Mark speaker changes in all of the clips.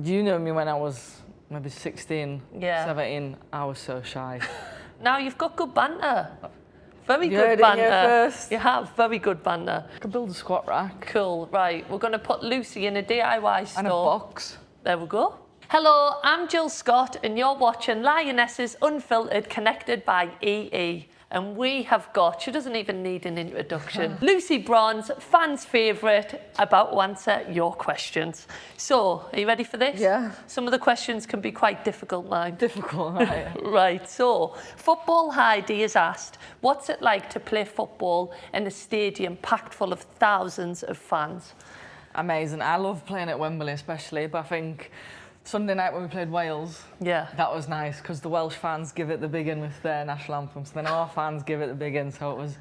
Speaker 1: You know me when I was maybe 16,
Speaker 2: Yeah.
Speaker 1: 17, I was so shy.
Speaker 2: Now you've got good banter. Very
Speaker 1: You
Speaker 2: good
Speaker 1: heard it
Speaker 2: banter.
Speaker 1: here first.
Speaker 2: You have very good banter.
Speaker 1: I could build a squat rack.
Speaker 2: Cool, right. We're going to put Lucy in a DIY store.
Speaker 1: And a box.
Speaker 2: There we go. Hello, I'm Jill Scott and you're watching Lionesses Unfiltered, connected by EE. And we have got, she doesn't even need an introduction, Lucy Bronze, fans' favourite, about to answer your questions. So, are you ready for this?
Speaker 1: Yeah.
Speaker 2: Some of the questions can be quite difficult now.
Speaker 1: Difficult, right?
Speaker 2: Right, so, Football Heidi has asked, what's it like to play football in a stadium packed full of thousands of fans?
Speaker 1: Amazing. I love playing at Wembley especially, but I think Sunday night when we played Wales,
Speaker 2: Yeah.
Speaker 1: that was nice because the Welsh fans give it the big in with their national anthem, so then our fans give it the big in, so it was,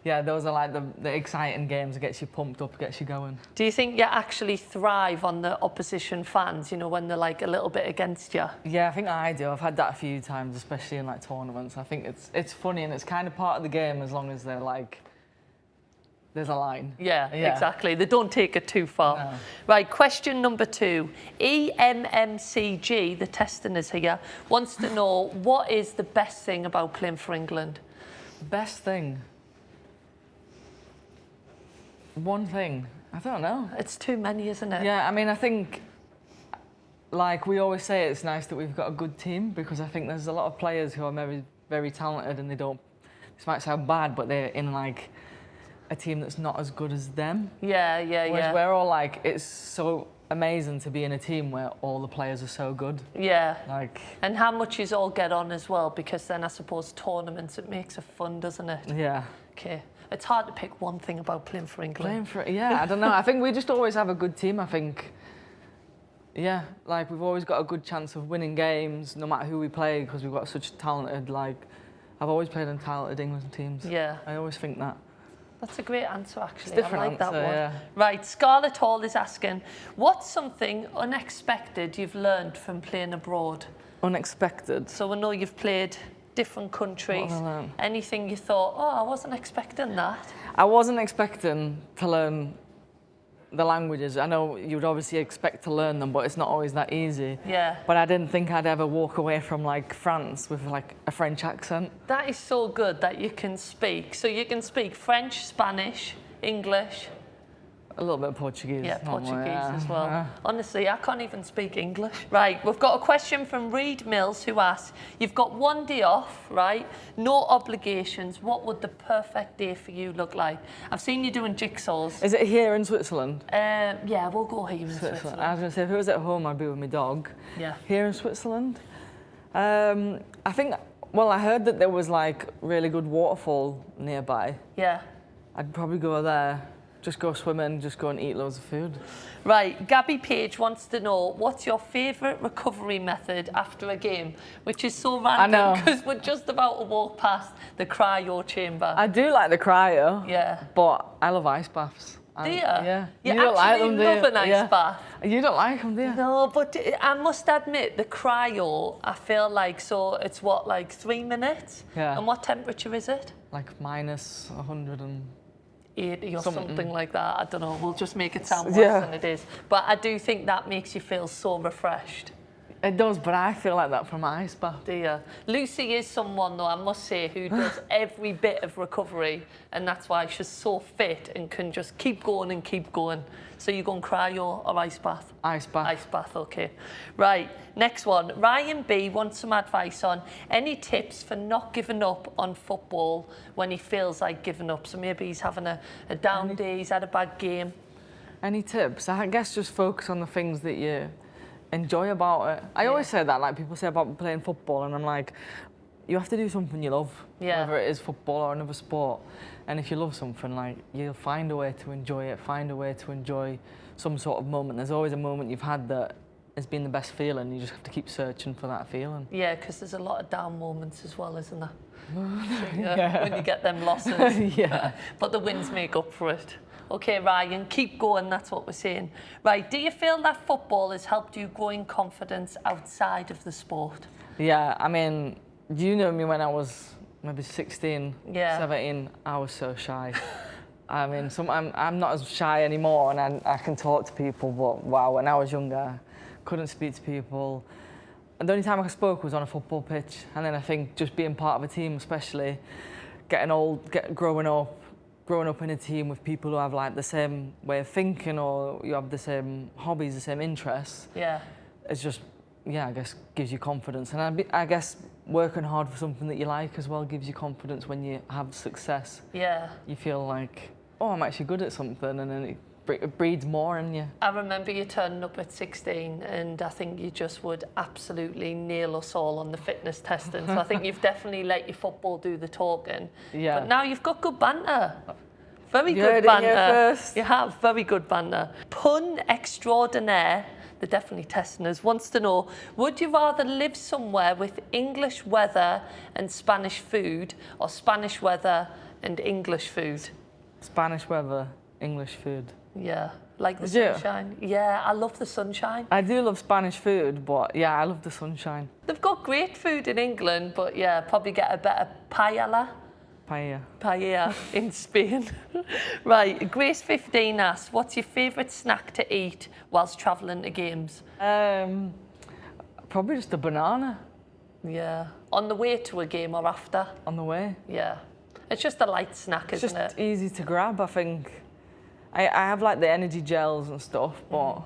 Speaker 1: yeah, those are like the exciting games that gets you pumped up, gets you going.
Speaker 2: Do you think you actually thrive on the opposition fans, you know, when they're like a little bit against you?
Speaker 1: Yeah, I think I do. I've had that a few times, especially in like tournaments. I think it's funny and it's kind of part of the game as long as they're like, there's a line.
Speaker 2: Yeah, exactly. They don't take it too far.
Speaker 1: No.
Speaker 2: Right, question number 2. EMMCG, the testing is here, wants to know what is the best thing about playing for England?
Speaker 1: Best thing? One thing? I don't know.
Speaker 2: It's too many, isn't it?
Speaker 1: Yeah, I mean, I think, like we always say, it's nice that we've got a good team because I think there's a lot of players who are very, very talented and they don't, this might sound bad, but they're in like a team that's not as good as them.
Speaker 2: Yeah.
Speaker 1: Whereas we're all like, it's so amazing to be in a team where all the players are so good.
Speaker 2: Yeah.
Speaker 1: Like,
Speaker 2: And how much you all get on as well, because then I suppose tournaments, it makes it fun, doesn't it?
Speaker 1: yeah.
Speaker 2: Okay. It's hard to pick one thing about playing for England.
Speaker 1: Playing for, yeah, I don't know. I think we just always have a good team. I think, yeah, like we've always got a good chance of winning games, no matter who we play, because we've got such talented, like, I've always played in talented England teams.
Speaker 2: Yeah.
Speaker 1: I always think that.
Speaker 2: That's a great answer, actually.
Speaker 1: It's a different
Speaker 2: I like
Speaker 1: answer,
Speaker 2: that one.
Speaker 1: yeah.
Speaker 2: Right, Scarlett Hall is asking, what's something unexpected you've learned from playing abroad?
Speaker 1: Unexpected.
Speaker 2: So we know you've played different countries.
Speaker 1: What have I learned?
Speaker 2: Anything you thought, oh, I wasn't expecting that?
Speaker 1: I wasn't expecting to learn the languages. I know you would obviously expect to learn them, but it's not always that easy.
Speaker 2: Yeah.
Speaker 1: But I didn't think I'd ever walk away from like France with like a French accent.
Speaker 2: That is so good that you can speak. So you can speak French, Spanish, English.
Speaker 1: A little bit of Portuguese.
Speaker 2: Yeah,
Speaker 1: not
Speaker 2: Portuguese
Speaker 1: more,
Speaker 2: as well.
Speaker 1: yeah.
Speaker 2: Honestly, I can't even speak English. Right, we've got a question from Reed Mills who asks, you've got one day off, right? No obligations. What would the perfect day for you look like? I've seen you doing jigsaws.
Speaker 1: Is it here in Switzerland?
Speaker 2: Yeah, we'll go here in Switzerland.
Speaker 1: I was going to say, if it was at home, I'd be with my dog.
Speaker 2: Yeah.
Speaker 1: Here in Switzerland? I think, well, I heard that there was like really good waterfall nearby.
Speaker 2: Yeah.
Speaker 1: I'd probably go there, just go swimming, just go and eat loads of food.
Speaker 2: Right, Gabby Page wants to know, what's your favourite recovery method after a game? Which is so random because we're just about to walk past the cryo chamber.
Speaker 1: I do like the cryo.
Speaker 2: Yeah.
Speaker 1: But I love ice baths.
Speaker 2: Do you?
Speaker 1: Yeah.
Speaker 2: You
Speaker 1: don't like them, do you?
Speaker 2: love an ice bath.
Speaker 1: You don't like them, do you?
Speaker 2: No, but I must admit, the cryo, I feel like, so it's what, like 3 minutes?
Speaker 1: Yeah.
Speaker 2: And what temperature is it?
Speaker 1: Like minus 100 and...
Speaker 2: 80 or something like that. I don't know. We'll just make it sound worse
Speaker 1: Yeah.
Speaker 2: than it is. But I do think that makes you feel so refreshed.
Speaker 1: It does, but I feel like that from my ice bath.
Speaker 2: Do you? Lucy is someone, though, I must say, who does every bit of recovery, and that's why she's so fit and can just keep going and keep going. So you go and cryo or ice bath?
Speaker 1: Ice bath.
Speaker 2: Ice bath, okay. Right, next one. Ryan B wants some advice on any tips for not giving up on football when he feels like giving up. So maybe he's having a down day, he's had a bad game.
Speaker 1: Any tips? I guess just focus on the things that you enjoy about it. I always say that, like people say about playing football, and I'm like, you have to do something you love, whether it is football or another sport. And if you love something, like you'll find a way to enjoy it, find a way to enjoy some sort of moment. There's always a moment you've had that has been the best feeling. You just have to keep searching for that feeling.
Speaker 2: Yeah, because there's a lot of down moments as well, isn't there?
Speaker 1: Yeah.
Speaker 2: When you get them losses.
Speaker 1: Yeah.
Speaker 2: But the wins make up for it. Okay, Ryan, keep going, that's what we're saying. Right, do you feel that football has helped you grow in confidence outside of the sport?
Speaker 1: Yeah, I mean, you know me when I was maybe 16, 17, I was so shy. I mean, I'm not as shy anymore and I can talk to people, but wow, when I was younger, couldn't speak to people. And the only time I spoke was on a football pitch. And then I think just being part of a team, especially growing up in a team with people who have like the same way of thinking, or you have the same hobbies, the same interests.
Speaker 2: Yeah.
Speaker 1: It's just, I guess gives you confidence. And I guess working hard for something that you like as well gives you confidence when you have success.
Speaker 2: Yeah.
Speaker 1: You feel like, oh, I'm actually good at something, and then it breeds more in you.
Speaker 2: I remember you turning up at 16, and I think you just would absolutely nail us all on the fitness testing. So I think you've definitely let your football do the talking.
Speaker 1: Yeah.
Speaker 2: But now you've got good banter. Very
Speaker 1: You
Speaker 2: good
Speaker 1: heard it here
Speaker 2: banter.
Speaker 1: first.
Speaker 2: You have very good banter. Pun extraordinaire. They're definitely testing us. Wants to know: would you rather live somewhere with English weather and Spanish food, or Spanish weather and English food?
Speaker 1: Spanish weather, English food.
Speaker 2: Yeah, like the
Speaker 1: Yeah.
Speaker 2: sunshine. Yeah, I love the sunshine.
Speaker 1: I do love Spanish food, but yeah, I love the sunshine.
Speaker 2: They've got great food in England, but yeah, probably get a better paella in Spain. Right, Grace 15 asks, what's your favourite snack to eat whilst travelling to games?
Speaker 1: Probably just a banana.
Speaker 2: Yeah, on the way to a game or after?
Speaker 1: On the way.
Speaker 2: Yeah, it's just a light snack,
Speaker 1: It's
Speaker 2: isn't
Speaker 1: just
Speaker 2: it?
Speaker 1: easy to grab, I think. I have like the energy gels and stuff, but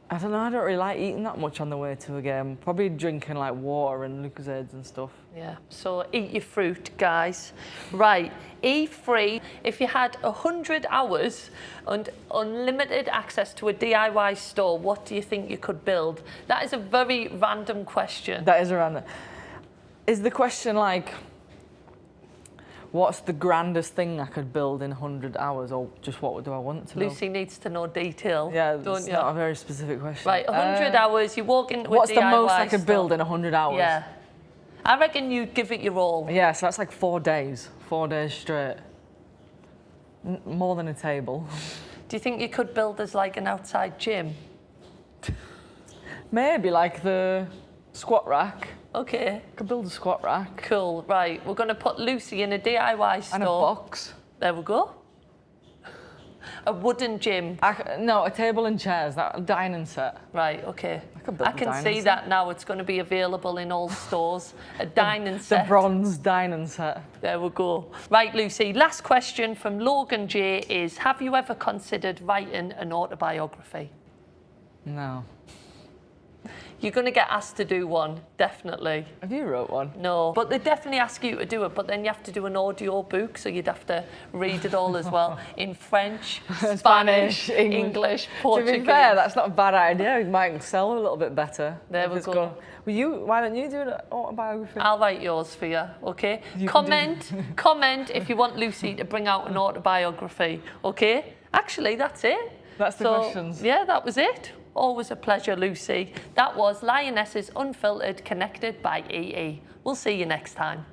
Speaker 1: I don't know, I don't really like eating that much on the way to a game. Probably drinking like water and Lucozades and stuff.
Speaker 2: Yeah, so eat your fruit, guys. Right, E3, if you had 100 hours and unlimited access to a DIY store, what do you think you could build? That is a very random question.
Speaker 1: That is around. Is the question like, what's the grandest thing I could build in 100 hours, or just what do I want to know?
Speaker 2: Lucy needs to know detail,
Speaker 1: Yeah,
Speaker 2: don't
Speaker 1: it's
Speaker 2: you?
Speaker 1: not a very specific question.
Speaker 2: Right, 100 hours, you walk into a
Speaker 1: What's
Speaker 2: DIY
Speaker 1: the most I could
Speaker 2: store.
Speaker 1: build in 100 hours?
Speaker 2: Yeah. I reckon you'd give it your all.
Speaker 1: Yeah, so that's like 4 days. 4 days straight. More than a table.
Speaker 2: Do you think you could build as like an outside gym?
Speaker 1: Maybe like the squat rack.
Speaker 2: Okay.
Speaker 1: Could build a squat rack.
Speaker 2: Cool, right. We're going to put Lucy in a DIY store.
Speaker 1: And a box.
Speaker 2: There we go. A wooden gym.
Speaker 1: No, a table and chairs, that dining set.
Speaker 2: Right, okay.
Speaker 1: could build
Speaker 2: I
Speaker 1: a
Speaker 2: can
Speaker 1: dining
Speaker 2: see
Speaker 1: set.
Speaker 2: that now. It's going to be available in all stores. A dining set.
Speaker 1: The bronze dining set.
Speaker 2: There we go. Right, Lucy, last question from Logan J is, have you ever considered writing an autobiography?
Speaker 1: No.
Speaker 2: You're going to get asked to do one, definitely.
Speaker 1: Have you wrote one?
Speaker 2: No, but they definitely ask you to do it, but then you have to do an audio book, so you'd have to read it all as well, in French, Spanish, English, Portuguese.
Speaker 1: To be fair, that's not a bad idea. It might sell a little bit better.
Speaker 2: There we go.
Speaker 1: Why don't you do an autobiography?
Speaker 2: I'll write yours for you, okay?
Speaker 1: You
Speaker 2: Comment if you want Lucy to bring out an autobiography, okay? Actually, that's it.
Speaker 1: That's the questions.
Speaker 2: Yeah, that was it. Always a pleasure, Lucy. That was Lionesses Unfiltered, connected by EE. We'll see you next time.